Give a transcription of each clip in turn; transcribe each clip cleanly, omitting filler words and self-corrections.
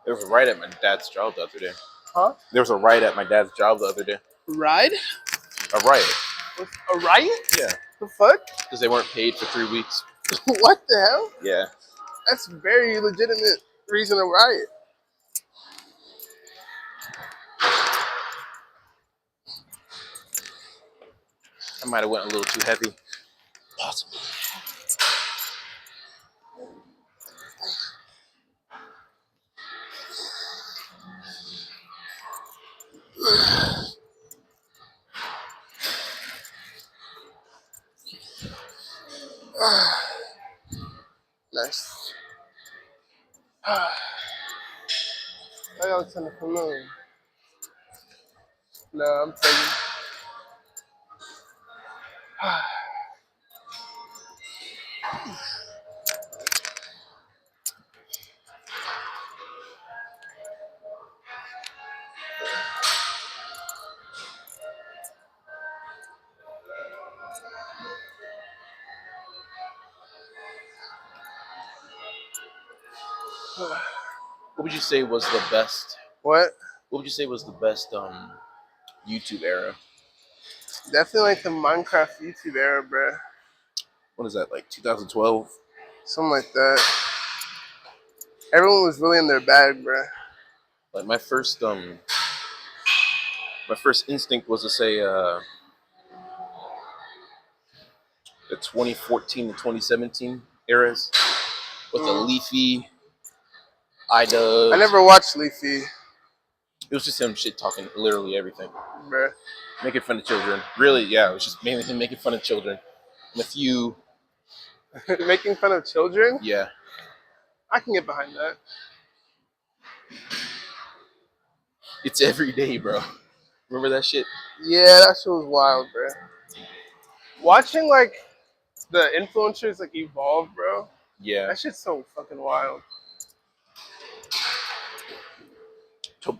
There was a riot at my dad's job the other day. Huh? There was a riot at my dad's job the other day. Ride? A riot. A riot? Yeah. The fuck? Because they weren't paid for 3 weeks. What the hell? Yeah. That's a very legitimate reason to riot. I might have went a little too heavy. Possibly. Nice. I gotta turn the familiar. No, I'm taking. What would you say was the best? What? What would you say was the best YouTube era? Definitely like the Minecraft YouTube era, bruh. What is that, like 2012? Something like that. Everyone was really in their bag, bruh. Like my first instinct was to say the 2014 to 2017 eras with the Leafy, iDubbbz. I never watched Leafy. It was just him shit talking literally everything. Bruh. Making fun of children. Really, yeah, it was just mainly him making fun of children. And a few. Making fun of children? Yeah. I can get behind that. It's every day, bro. Remember that shit? Yeah, that shit was wild, bruh. Watching, like, the influencers, like, evolve, bro. Yeah. That shit's so fucking wild.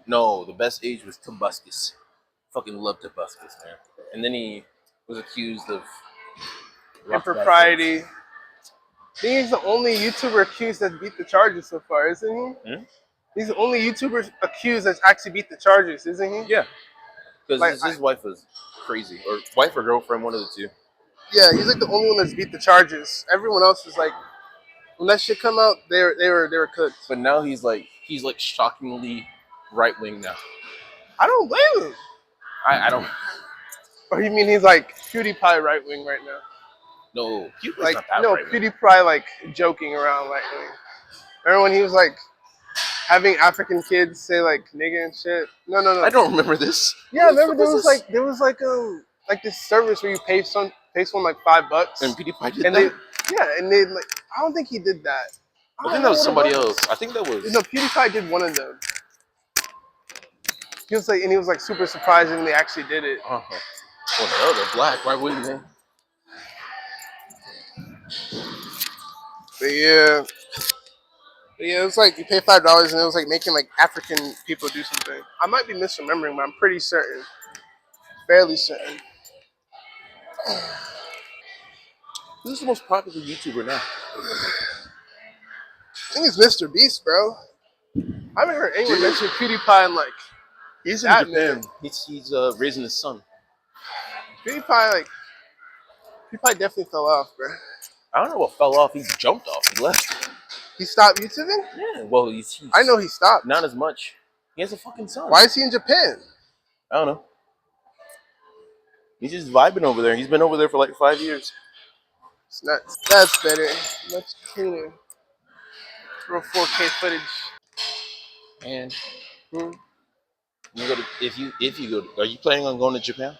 No, the best age was Tobuscus. Fucking loved Tobuscus, man. And then he was accused of impropriety. I think he's the only YouTuber accused that's beat the charges so far, isn't he? Hmm? He's the only YouTuber accused that's actually beat the charges, isn't he? Yeah. Because Like, his wife was crazy. Or wife or girlfriend, one of the two. Yeah, he's like the only one that's beat the charges. Everyone else is like, when that shit come out, they were cooked. But now he's like shockingly right wing now. I don't blame him. I don't. Or you mean he's like PewDiePie right wing right now? No, PewDiePie's Like not that no, right wing. PewDiePie like joking around right wing. Remember when he was like having African kids say like nigga and shit? No. I don't remember this. Yeah, remember there was like this service where you pay someone like $5. And PewDiePie did and that? they like I don't think he did that. I think that was somebody else. I think that was No, PewDiePie did one of them. He was like super surprised when they actually did it. Uh-huh. Well, they're black. Why wouldn't they? But yeah, it was like you pay $5 and it was like making like African people do something. I might be misremembering, but I'm pretty certain, fairly certain. Who's the most popular YouTuber now? I think it's Mr. Beast, bro. I haven't heard anyone mention PewDiePie in like. He's in Japan. He's raising his son. PewDiePie definitely fell off, bro. I don't know what fell off. He jumped off. He left. He stopped YouTubing? Yeah. Well, he's I know he stopped. Not as much. He has a fucking son. Why is he in Japan? I don't know. He's just vibing over there. He's been over there for like 5 years. It's nuts. That's better. Much cleaner. Real 4K footage. And you go to if you go to, are you planning on going to Japan?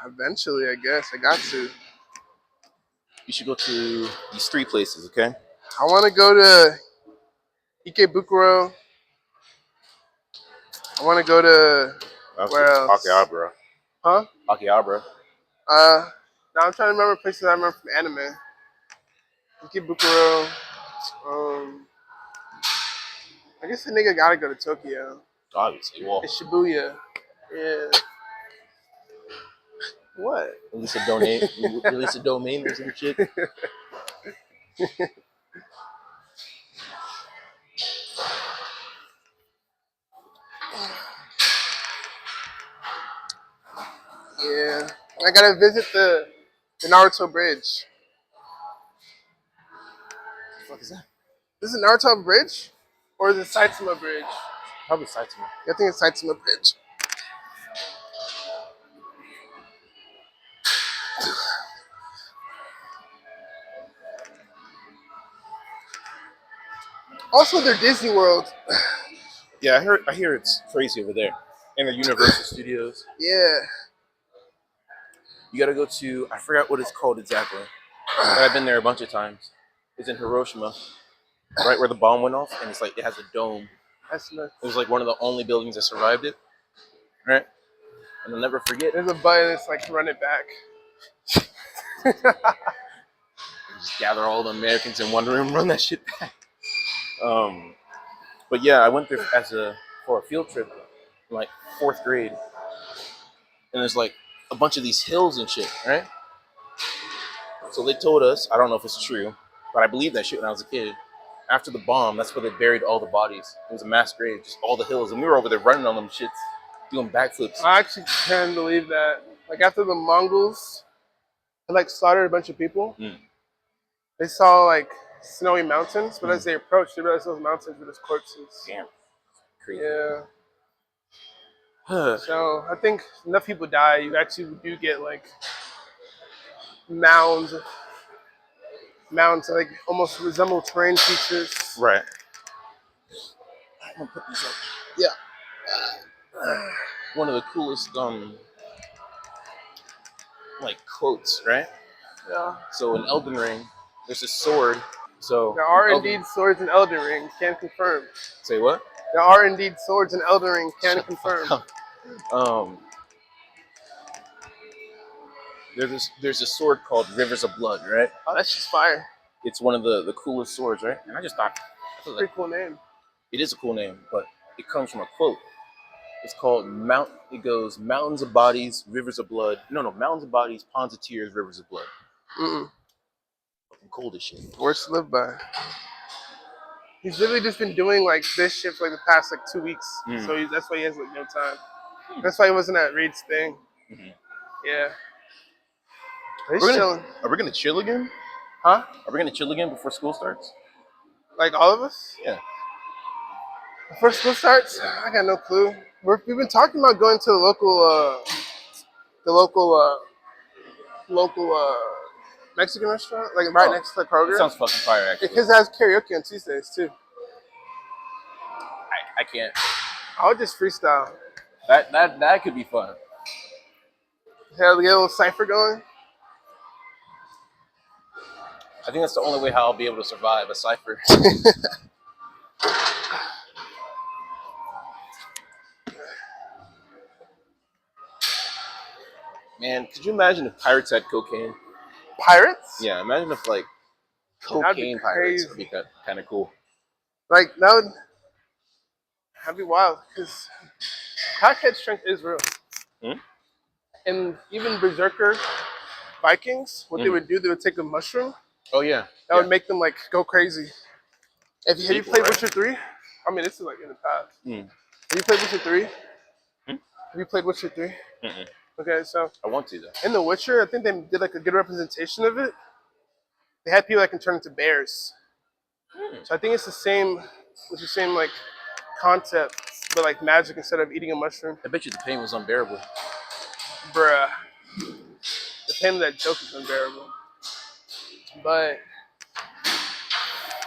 Eventually, I guess. I got to. You should go to these 3 places, okay? I want to go to Ikebukuro. I want to go to where else? Akihabara. Huh? Akihabara. Now I'm trying to remember places I remember from anime. Ikebukuro. I guess the nigga gotta go to Tokyo. Obviously, well. It's Shibuya. Yeah. What? Release a domain or some shit. I gotta visit the Naruto Bridge. What the fuck is that? This is Naruto Bridge? Or is it Saitama Bridge? Probably Saitama. I think it's Saitama Bridge. Also, their Disney World. Yeah, I hear it's crazy over there. And the Universal Studios. Yeah. You gotta go to, I forgot what it's called exactly, but I've been there a bunch of times. It's in Hiroshima, right where the bomb went off, and it's like it has a dome. That's nuts. It was like one of the only buildings that survived it, right? And I'll never forget. There's a button that's like run it back. Just gather all the Americans in one room, run that shit back. But yeah, I went there for a field trip, in like 4th grade, and there's like a bunch of these hills and shit, right? So they told us, I don't know if it's true, but I believed that shit when I was a kid. After the bomb, that's where they buried all the bodies. It was a mass grave, just all the hills, and we were over there running on them shits, doing backflips. I actually can't believe that. Like after the Mongols had like slaughtered a bunch of people, they saw like snowy mountains, but as they approached, they realized those mountains were just corpses. Damn, crazy. Yeah. So I think enough people die, you actually do get like mounds that like almost resemble terrain features. Right. I'm gonna put this up. Yeah. One of the coolest like quotes, right? Yeah. So in Elden Ring, there's a sword. So There are Elden- indeed swords in Elden Ring, can confirm. Say what? There are indeed swords in Elden Ring, can Shut the confirm. fuck up. There's a sword called Rivers of Blood, right? Oh, that's just fire. It's one of the coolest swords, right? And I thought Pretty like, cool name. it is a cool name, but it comes from a quote. It's called It goes mountains of bodies, rivers of blood. No, mountains of bodies, ponds of tears, rivers of blood. Fucking cold as shit. Words to live by. He's literally just been doing like this shit for like the past like 2 weeks. So that's why he has like no time. That's why he wasn't at Reed's thing. Yeah. He's chilling. Are we gonna chill again? Huh? Are we gonna chill again before school starts? Like all of us? Yeah. Before school starts? I got no clue. We've been talking about going to the local Mexican restaurant, like right next to the Kroger. That sounds fucking fire, actually. Because it has karaoke on Tuesdays too. I can't. I would just freestyle. That could be fun. Have a little cipher going. I think that's the only way how I'll be able to survive a cipher. Man, could you imagine if pirates had cocaine? Pirates? Yeah, imagine if like cocaine pirates would be kind of cool. Like that'd be wild because crackhead strength is real. And even berserker Vikings, what they would do, they would take a mushroom. Oh yeah. That would make them like go crazy. Have you played Witcher 3? I mean, this is like in the past. Have you played Witcher 3? Have you played Witcher 3? Okay, so I want to though. in The Witcher, I think they did like a good representation of it. They had people that can turn into bears. So I think it's the same like concept, but like magic instead of eating a mushroom. I bet you the pain was unbearable. Bruh. The pain of that joke is unbearable. But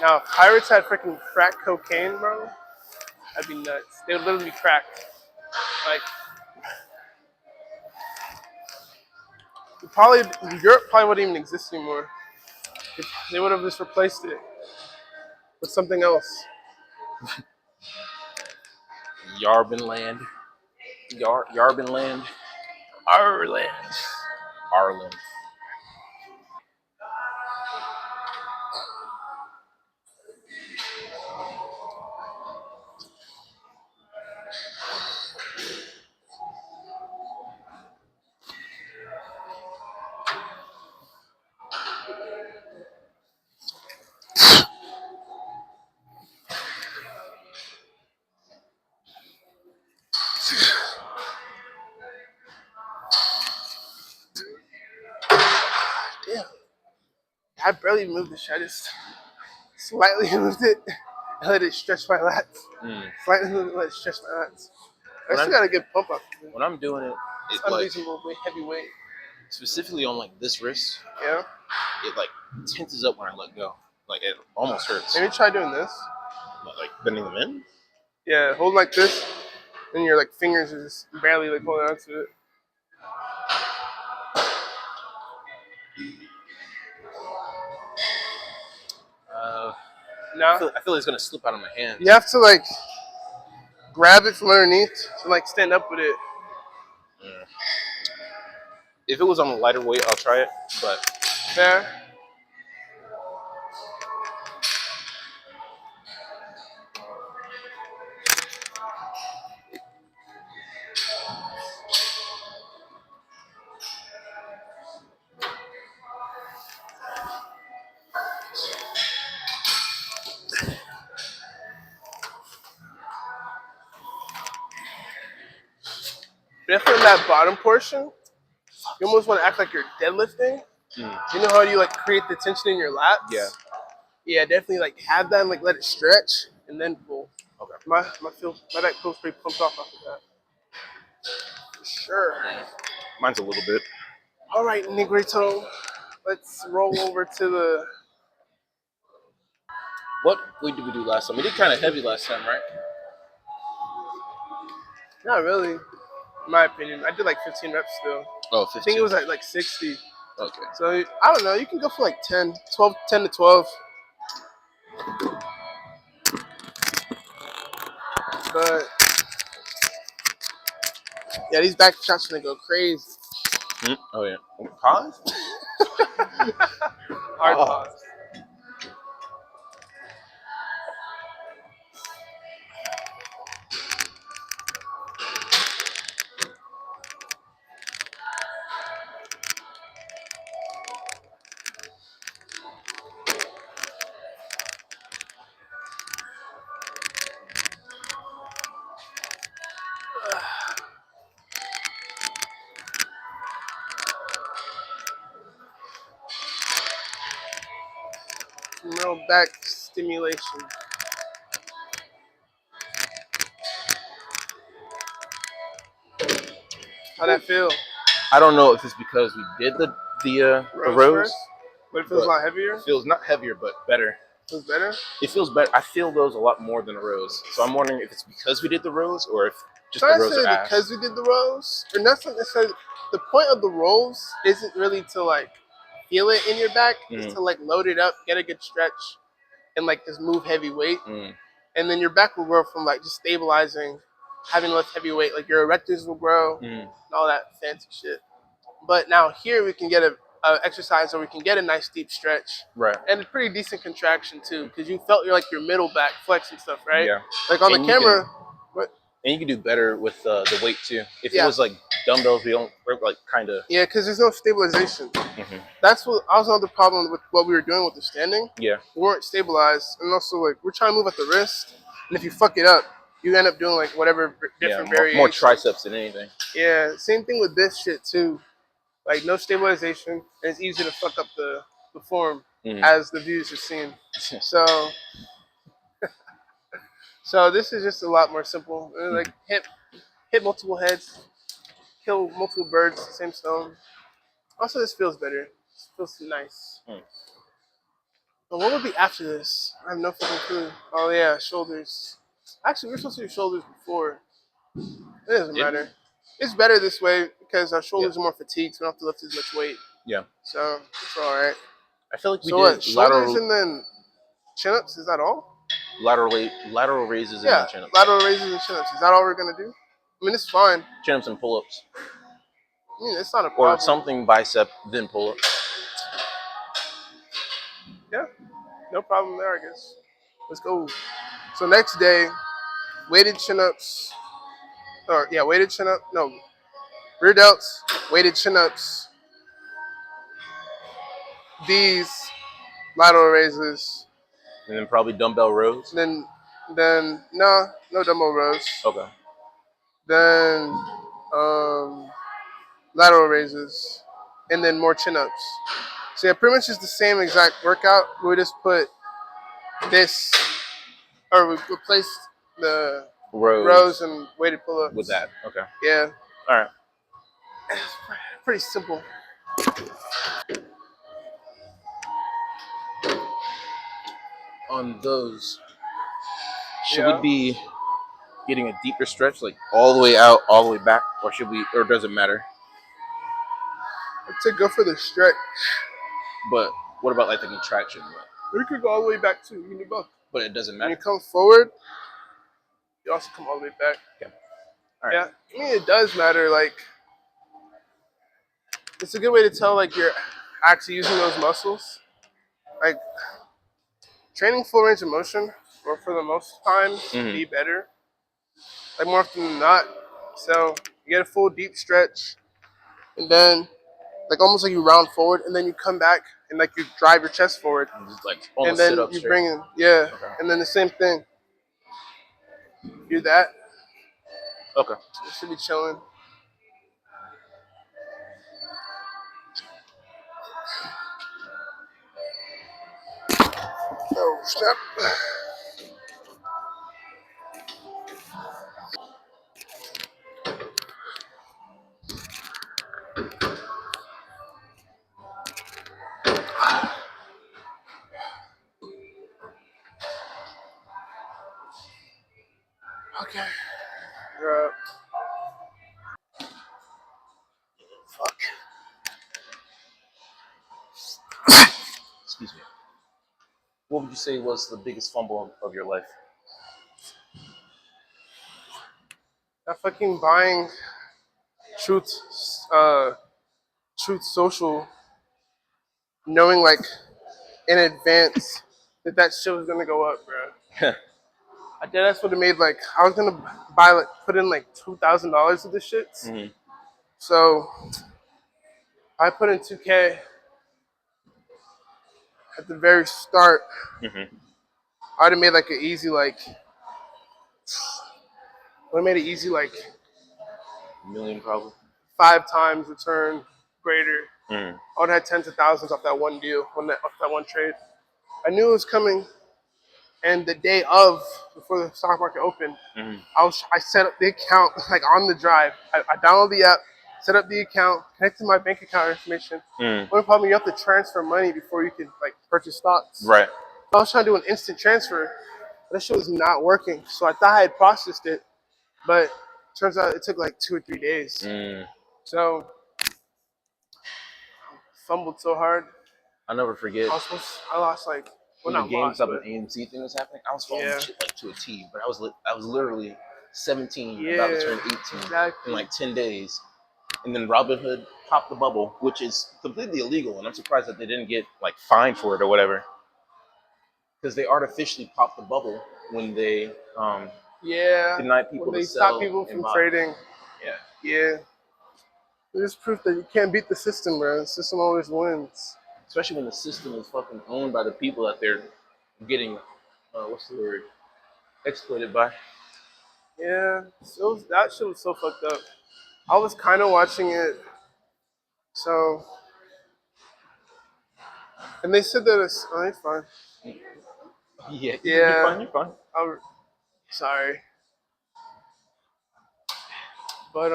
now if pirates had freaking crack cocaine, bro, that'd be nuts. They would literally be cracked. Like Europe probably wouldn't even exist anymore. They would have just replaced it with something else. Yarbinland. Yarbinland. Ireland. I barely moved the shit. I just slightly moved it and let it stretch my lats. Mm. Slightly moved it, let it stretch my lats. I When still I'm got a good pump up. when I'm doing it, It's it like unreasonable, heavy weight. specifically on like this wrist, Yeah. it like tenses up when I let go. Like it almost hurts. Maybe try doing this. Like bending them in. Yeah, hold like this, and your like fingers are just barely like holding onto it. I Now feel it's gonna slip out of my hands. you have to like grab it from underneath and like stand up with it. Yeah. If it was on a lighter weight, I'll try it. But There. Definitely that bottom portion. You almost want to act like you're deadlifting. You know how you like create the tension in your lats? Yeah. Yeah, definitely like have that and like let it stretch and then pull. Okay. My back feels pretty pumped off after that. For sure. Mine's a little bit. All right, Negrito. Let's roll over to the. What weight did we do last time? We did kind of heavy last time, right? Not really, in my opinion. I did like 15 reps still. Oh, I 15. think it was at like 60. Okay. So I don't know. You can go for like 10 to 12. But yeah, these back shots gonna go crazy. Oh yeah. Pause. Hard Oh. pause. Some real back stimulation. How'd that feel? I don't know if it's because we did the Rows rows, first? But it feels a lot heavier? It feels not heavier, but better. Feels better? It feels better. I feel those a lot more than the rows. So I'm wondering if it's because we did the rows or if just Not the rows are necessarily ass. because we did the rows, or not necessarily. The point of the rolls isn't really to like feel it in your back. It's to like load it up, get a good stretch, and like just move heavy weight, and then your back will grow from like just stabilizing, having less heavy weight. Like your erectors will grow, and all that fancy shit. But now here we can get a exercise where we can get a nice deep stretch, Right. and a pretty decent contraction too, because you felt your middle back flex and stuff, right? Yeah. Like on And the you camera. And you can do better with the weight too. If Yeah. it was like dumbbells, we don't work like kind of. Yeah, because there's no stabilization. That's what I was another problem with what we were doing with the standing. Yeah. We weren't stabilized, and also like we're trying to move at the wrist, and if you fuck it up, you end up doing like whatever different variations. More triceps than anything. Yeah, same thing with this shit too. Like no stabilization, and it's easy to fuck up the form as the views are seen. So this is just a lot more simple. Like hit multiple heads, kill multiple birds with the same stone. Also, this feels better. This feels nice. But what would be after this? I have no fucking clue. Oh yeah, shoulders. Actually, we were supposed to do shoulders before. It doesn't matter. It's better this way because our shoulders are more fatigued, so we don't have to lift as much weight. Yeah. So it's all right. I feel like we So did what? Shoulders and then chin-ups. Is that all? lateral raises and then chin-ups. Lateral raises and chin-ups. Is that all we're gonna do? I mean, it's fine. Chin-ups and pull-ups. I mean, it's not a problem. Or something bicep then pull-ups. Yeah, no problem there, I guess. Let's go. So next day, weighted chin-ups. Weighted chin-up. No, rear delts, weighted chin-ups. These lateral raises. And then probably dumbbell rows. Then no dumbbell rows. Okay. Then lateral raises, and then more chin-ups. So yeah, pretty much is the same exact workout. We just put this, or we replaced the rows Rows and weighted pull-ups. with that. Okay. Yeah, All right. pretty simple. On those, should Yeah. we be getting a deeper stretch, like all the way out, all the way back, or should we, or does it matter? To go for the stretch. But what about like the contraction? You could go all the way back too. You can do both. But it doesn't When you matter. come forward, you also come all the way back. Okay. All right. Yeah, I mean it does matter. Like, it's a good way to tell like you're actually using those muscles. Like, training full range of motion, or for the most time, be better. Like more often than not. So you get a full deep stretch, and then like almost like you round forward, and then you come back and like you drive your chest forward, Just like and almost sit then up you straight. bring in Okay. and then the same thing. Do that. Okay. You should be chilling. Oh snap! Okay. You're up. Fuck. Excuse me. What would you say was the biggest fumble of your life? That fucking buying truth, uh, truth social, knowing like in advance that shit was gonna go up, bro. I did. That's what it made. Like, I was gonna buy like put in like $2,000 of this shit. Mm-hmm. So I put in 2K at the very start. Mm-hmm. I'd have made like an easy like. I made it easy like Million probably. 5 times return greater. Mm-hmm. I would have had tens of thousands off that one deal, off that one trade. I knew it was coming, and the day of, before the stock market opened, Mm-hmm. I set up the account like on the drive. I downloaded the app, set up the account, connected my bank account information. Mm-hmm. One problem, you have to transfer money before you can like purchase stocks. Right. I was trying to do an instant transfer, but that shit was not working. So I thought I had processed it, but turns out it took like 2 or 3 days. Mm. So fumbled so hard. I'll never forget I lost like, well, when the not lost, GameStop but and AMC thing was happening. I was following yeah. shit like to a T, but I was literally 17, Yeah, about to turn 18 exactly. in like 10 days. And then Robinhood popped the bubble, which is completely illegal, and I'm surprised that they didn't get like fined for it or whatever, because they artificially popped the bubble when they denied people when to they sell stop people and from buy. trading. Yeah, Yeah, there's proof that you can't beat the system, bro. The system always wins. especially when the system is fucking owned by the people that they're getting, what's the word, exploited by. Yeah, so that shit was so fucked up. I was kind of watching it, so and they said that it's oh, it's fine. Yeah, you're Yeah, fine, you're fine. I'm sorry, but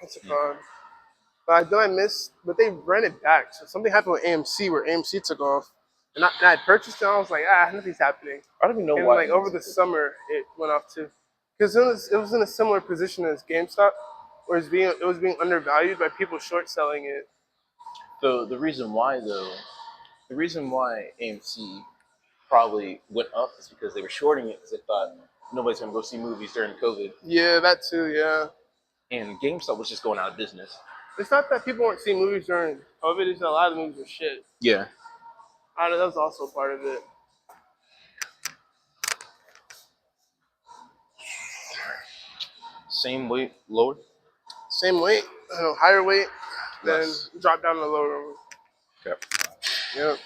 what's it called? But then I missed, but they ran it back. So something happened with AMC where AMC took off, and I purchased it. And I was like, nothing's happening. I don't even know And why. like over the summer, it went off too, because it was in a similar position as GameStop, where it was being undervalued by people short selling it. So the reason why though, the reason why AMC probably went up is because they were shorting it because they thought nobody's gonna go see movies during COVID, Yeah, that too. Yeah, and GameStop was just going out of business. it's not that people weren't seeing movies during COVID. It's that a lot of the movies were shit. Yeah. I know that was also part of it. Same weight, lower. Same weight, higher weight, then Less. drop down to the lower one. Okay. Yep.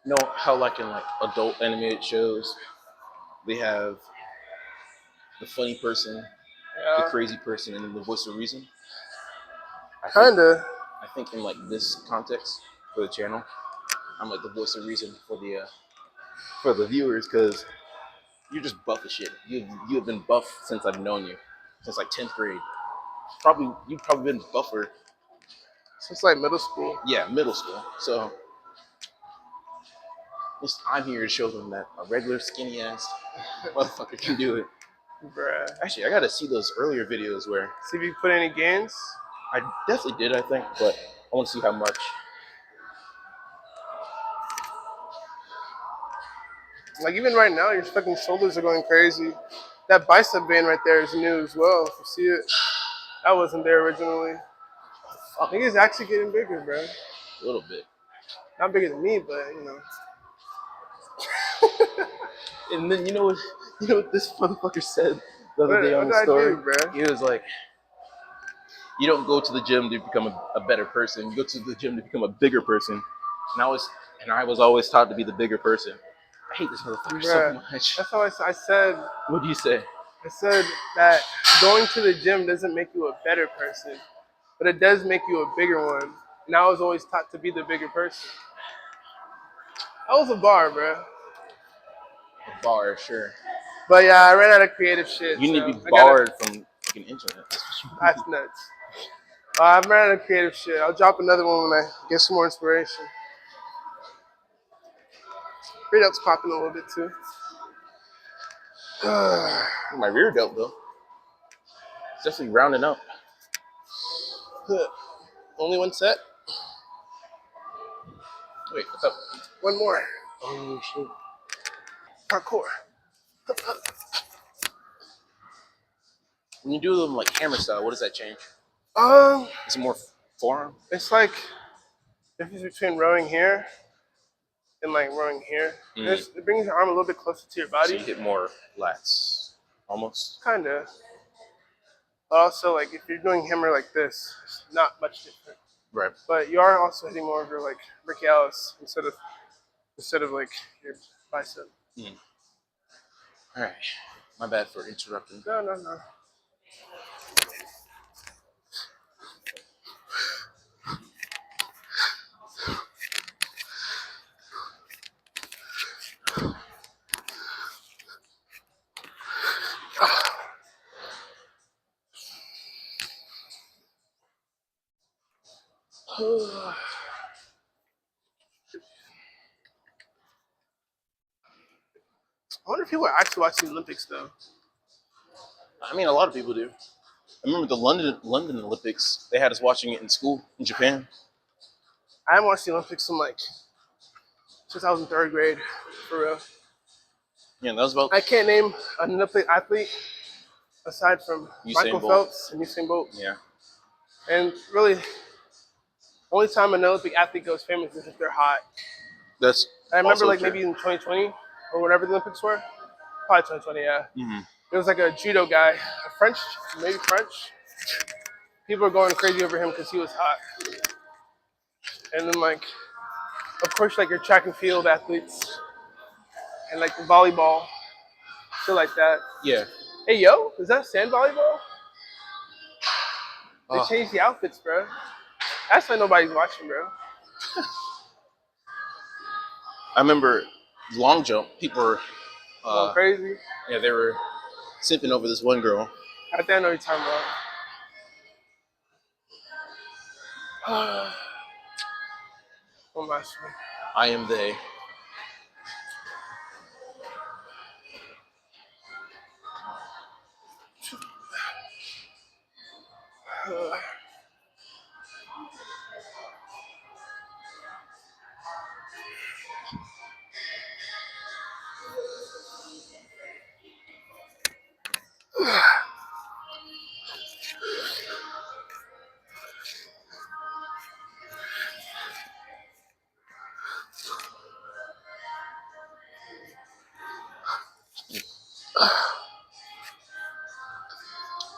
You know how like in like adult animated shows, they have the funny person, the Yeah, crazy person, and then the voice of reason. I think kinda. I think in like this context for the channel, I'm like the voice of reason for the viewers because you're just buff as shit. You have been buff since I've known you, since like 10th grade. Probably you've probably been buffer, Since like middle school, yeah, middle school. So at least I'm here to show them that a regular skinny ass motherfucker can do it. bruh. Actually, I gotta see those earlier videos where See if you put any gains. I definitely did, I think, but I want to see how much. Like even right now, your fucking shoulders are going crazy. That bicep band right there is new as well. If you see it, that wasn't there originally. Fuck, Nigga's actually getting bigger, bro. a little bit. Not bigger than me, but you know. And then you know what this motherfucker said the other day What on did the I story. do, bro? He was like, "You don't go to the gym to become a better person. You go to the gym to become a bigger person." And I was always taught to be the bigger person. I hate this motherfucker so Bruh, much. that's how I said. What do you say? I said that going to the gym doesn't make you a better person, but it does make you a bigger one. And I was always taught to be the bigger person. That was a bar, bro. A bar, sure. But yeah, I ran out of creative shit, You need so to be I gotta. barred from fucking internet. That's what you That's nuts. I ran out of creative shit. I'll drop another one when I get some more inspiration. Read up's popping a little bit too. need. My rear delt though. It's definitely rounding up. Only one set. Wait, what's up? One more. Oh shit. Parkour. When you do them like hammer style, what does that change? Is it more forearm? It's like the difference between rowing here and like rowing here. It brings your arm a little bit closer to your So body. you hit more lats, almost. Kinda. Also, like if you're doing hammer like this, it's not much different. Right. But you are also hitting more of your like brachialis instead of like your bicep. All right. My bad for interrupting. No, no, no. I wonder if people are actually watching the Olympics though. I mean, a lot of people do. I remember the London Olympics. They had us watching it in school in Japan. I haven't watched the Olympics in like since I was in third grade, for real. Yeah, that was about I can't name an Olympic athlete aside from Usain Michael Bolt. Phelps and Usain Bolt. Yeah. And really, the only time an Olympic athlete goes famous is if they're hot. That's. I remember also like true. maybe in 2020 or whatever the Olympics were. Probably 2020, yeah. Mhm. There was like a judo guy, a French, maybe French. People were going crazy over him because he was hot. And then like, of course, like your track and field athletes and like volleyball, shit like that. Yeah. Hey yo, is that sand volleyball? They Oh, changed the outfits, bro. That's why nobody's watching, bro. I remember long jump. People were. Going crazy. Yeah, they were simping over this one girl. I think I know what you're talking about. Oh my shit. I am they.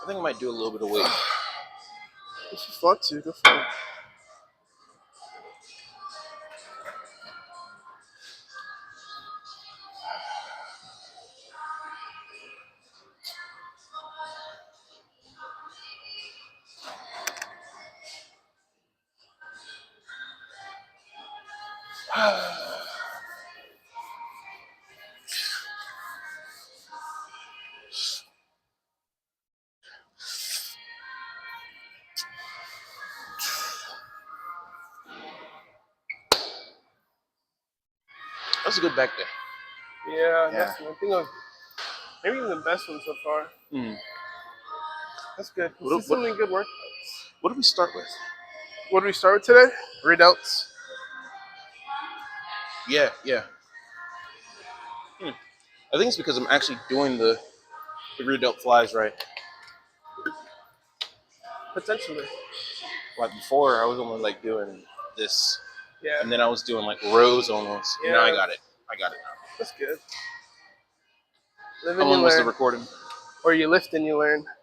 I think I might do a little bit of weight. If you want to, go for it. That's a good back day. Yeah, Yeah. definitely. I think of maybe even the best one so far. Mm. That's good. What, Consistently good work. what do we start with? What do we start with today? Rear delts. Yeah, yeah. I think it's because I'm actually doing the rear delt flies right. Potentially. Like before, I was only like doing this, Yeah. and then I was doing like rows almost. And now I Yeah. got it. I got it now. That's good. Live How and you long was the learn. recording? Or you lift and you learn.